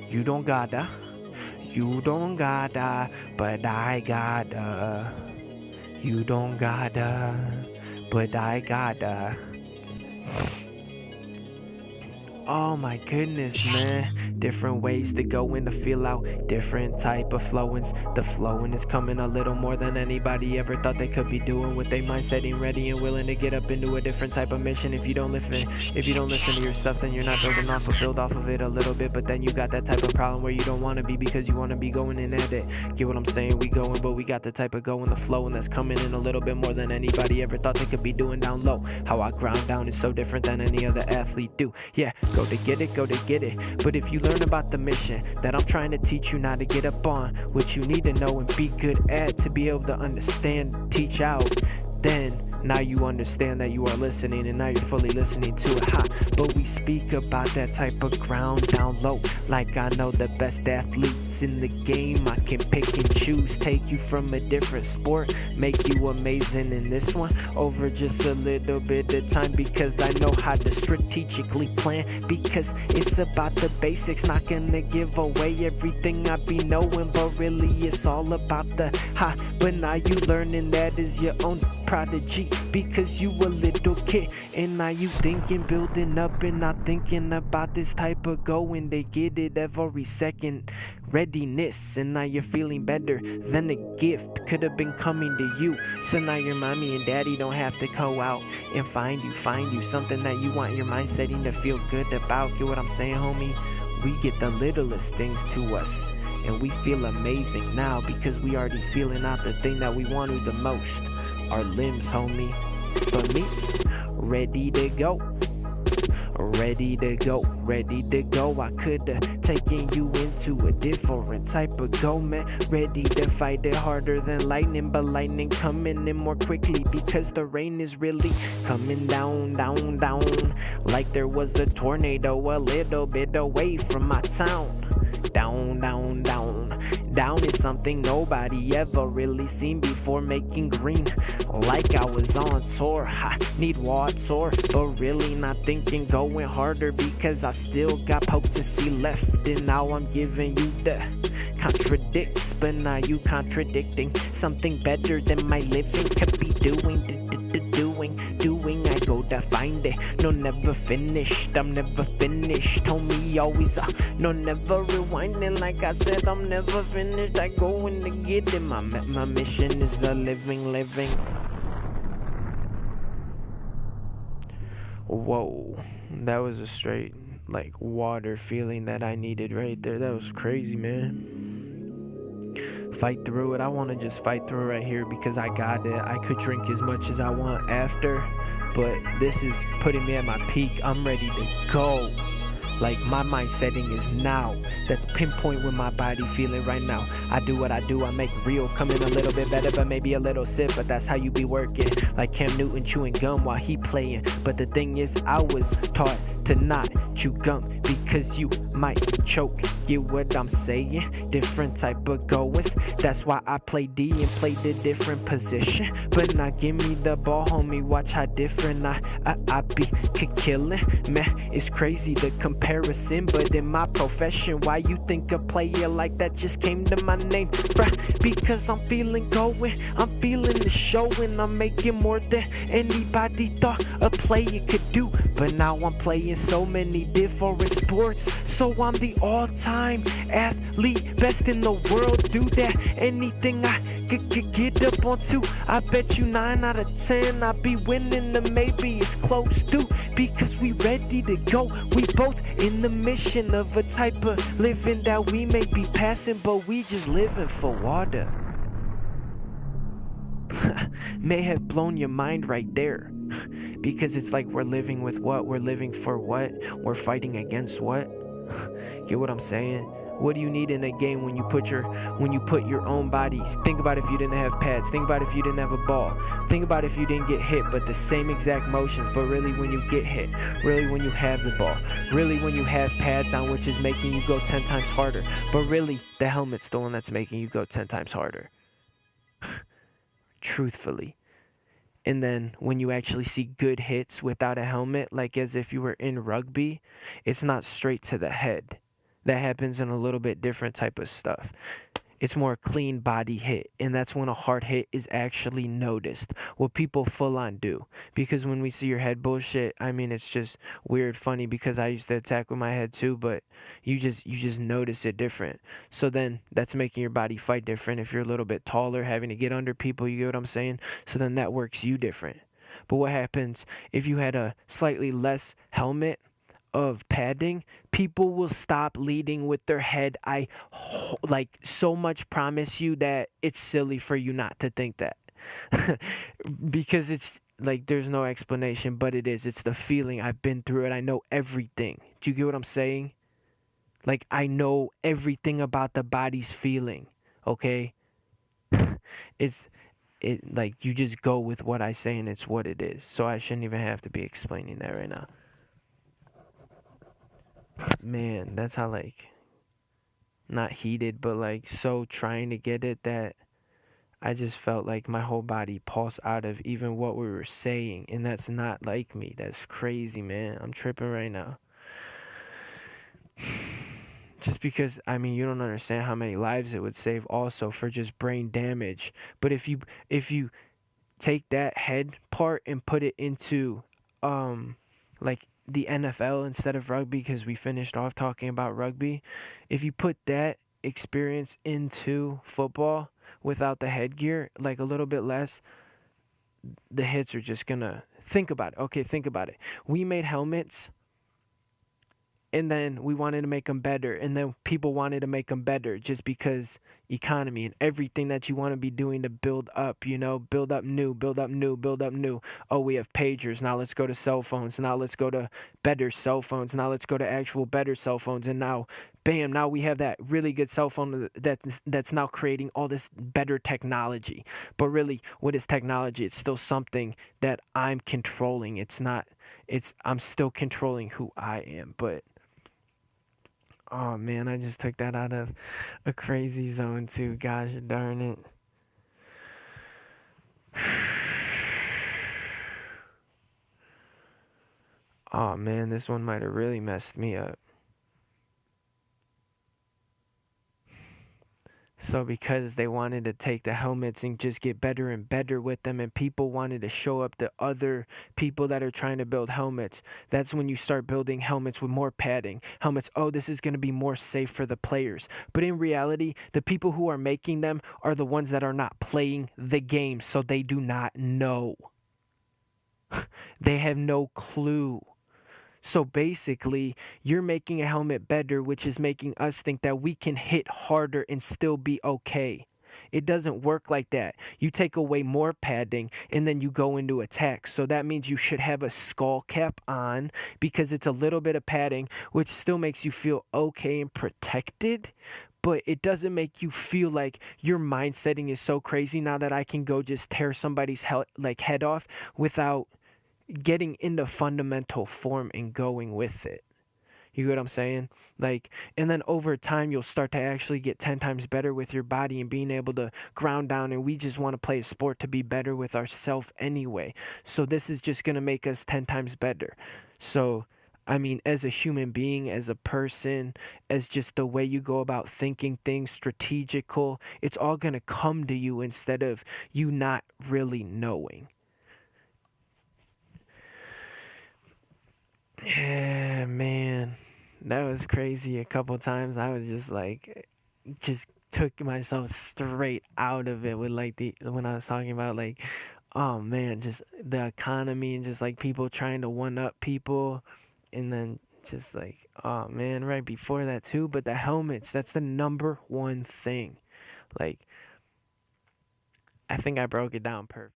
You don't gotta, you don't gotta, but I gotta. You don't gotta, but I gotta. Oh my goodness, man. Different ways to go in to feel out different type of flowings. The flowing is coming a little more than anybody ever thought they could be doing, with their mind setting ready and willing to get up into a different type of mission. If you don't listen to your stuff, then you're not building off, but build off of it a little bit. But then you got that type of problem where you don't want to be because you want to be going in at it. Get what I'm saying? We going, but we got the type of going, the flow, and that's coming in a little bit more than anybody ever thought they could be doing down low. How I ground down is so different than any other athlete do. Yeah, go to get it, go to get it. But if you learn about the mission that I'm trying to teach you now to get up on, what you need to know and be good at to be able to understand, teach out, then now you understand that you are listening, and now you're fully listening to it. Ha! But we speak about that type of ground down low, like I know the best athletes in the game. I can pick and choose, take you from a different sport, make you amazing in this one over just a little bit of time, because I know how to strategically plan, because it's about the basics, not gonna give away everything I be knowing, but really it's all about the ha. But now you learning that is your own prodigy, because you a little kid, and now you thinking, building up, and not thinking about this type of going. They get it every second, readiness, and now you're feeling better than a gift could have been coming to you. So now your mommy and daddy don't have to go out and find you something that you want your mind setting to feel good about. Get what I'm saying, homie? We get the littlest things to us, and we feel amazing now because we already feeling out the thing that we want to the most, our limbs, homie. But me, ready to go, ready to go, ready to go. I could've taken you into a different type of go, man. Ready to fight it harder than lightning, but lightning coming in more quickly because the rain is really coming down, down, down, like there was a tornado a little bit away from my town. Down, down, down. Down is something nobody ever really seen before, making green like I was on tour. I need water, but really not thinking going harder because I still got potency left. And now I'm giving you the contradicts, but now you contradicting something better than my living could be doing. Doing, I go to find it. No, never finished, I'm never finished. Homie, always, no, never rewinding. Like I said, I'm never finished. I go in to get it. My mission is a living. Whoa, that was a straight, like, water feeling that I needed right there. That was crazy, man. Fight through it. I want to just fight through it right here because I got it. I could drink as much as I want after, but this is putting me at my peak. I'm ready to go. Like, my mind setting is now. That's pinpoint with my body feeling right now. I do what I do, I make real. Coming a little bit better, but maybe a little sip. But that's how you be working. Like Cam Newton chewing gum while he playing. But the thing is, I was taught to not chew gum because you might choke. Get what I'm saying? Different type of goers. That's why I play D and play the different position. But now give me the ball, homie. Watch how different I be killing. Man, it's crazy the comparison, but in my profession, why you think a player like that just came to my name? Bruh, because I'm feeling going, I'm feeling the show, and I'm making more than anybody thought a player could do. But now I'm playing so many different sports, so I'm the all-time athlete, best in the world. Do that, anything I could get up onto. I bet you 9 out of 10 I'll be winning, the maybe it's close to, because we ready to go. We both in the mission of a type of living that we may be passing, but we just living for water. May have blown your mind right there, because it's like we're living with what? We're living for what? We're fighting against what? Get what I'm saying? What do you need in a game when you put your own body? Think about if you didn't have pads. Think about if you didn't have a ball. Think about if you didn't get hit, but the same exact motions. But really when you get hit, really when you have the ball, really when you have pads on, which is making you go 10 times harder. But really the helmet's the one that's making you go 10 times harder. Truthfully. And then when you actually see good hits without a helmet, like as if you were in rugby, it's not straight to the head. That happens in a little bit different type of stuff. It's more clean body hit, and that's when a hard hit is actually noticed. What people full on do, because when we see your head bullshit, I mean, it's just weird, funny, because I used to attack with my head too, but you just notice it different. So then that's making your body fight different. If you're a little bit taller, having to get under people, you get what I'm saying? So then that works you different. But what happens if you had a slightly less helmet of padding? People will stop leading with their head. Like so much promise you that it's silly for you not to think that. Because it's like there's no explanation, but it is. It's the feeling. I've been through it. I know everything. Do you get what I'm saying? Like I know everything about the body's feeling. Okay? it's it like you just go with what I say and it's what it is. So I shouldn't even have to be explaining that right now. Man, that's how like not heated, but like so trying to get it that I just felt like my whole body pulse out of even what we were saying, and that's not like me. That's crazy, man. I'm tripping right now. Just because I mean you don't understand how many lives it would save also for just brain damage. But if you take that head part and put it into like the NFL instead of rugby, because we finished off talking about rugby, if you put that experience into football without the headgear, like a little bit less, the hits are just gonna think about it. Okay, think about it. We made helmets and then we wanted to make them better, and then people wanted to make them better just because economy and everything that you want to be doing to build up, build up new, build up new, build up new. Oh, we have pagers, now let's go to cell phones, now let's go to better cell phones, now let's go to actual better cell phones, and now bam, now we have that really good cell phone that's now creating all this better technology. But really, what is technology? It's still something that I'm controlling. I'm still controlling who I am. But oh man, I just took that out of a crazy zone too. Gosh darn it. Oh man, this one might have really messed me up. So because they wanted to take the helmets and just get better and better with them, and people wanted to show up to other people that are trying to build helmets, that's when you start building helmets with more padding. Helmets, oh, this is going to be more safe for the players. But in reality, the people who are making them are the ones that are not playing the game, so they do not know. They have no clue. So basically, you're making a helmet better, which is making us think that we can hit harder and still be okay. It doesn't work like that. You take away more padding and then you go into attack. So that means you should have a skull cap on because it's a little bit of padding, which still makes you feel okay and protected. But it doesn't make you feel like your mind setting is so crazy now that I can go just tear somebody's head off without getting into fundamental form and going with it. You get what I'm saying? Like, and then over time, you'll start to actually get 10 times better with your body and being able to ground down. And we just want to play a sport to be better with ourselves anyway. So this is just going to make us 10 times better. So, I mean, as a human being, as a person, as just the way you go about thinking things, strategical, it's all going to come to you instead of you not really knowing. Yeah, man, that was crazy. A couple times I was just like, just took myself straight out of it with like when I was talking about like, oh man, just the economy and just like people trying to one up people, and then just like, oh man, right before that too. But the helmets, that's the number one thing. Like, I think I broke it down perfect.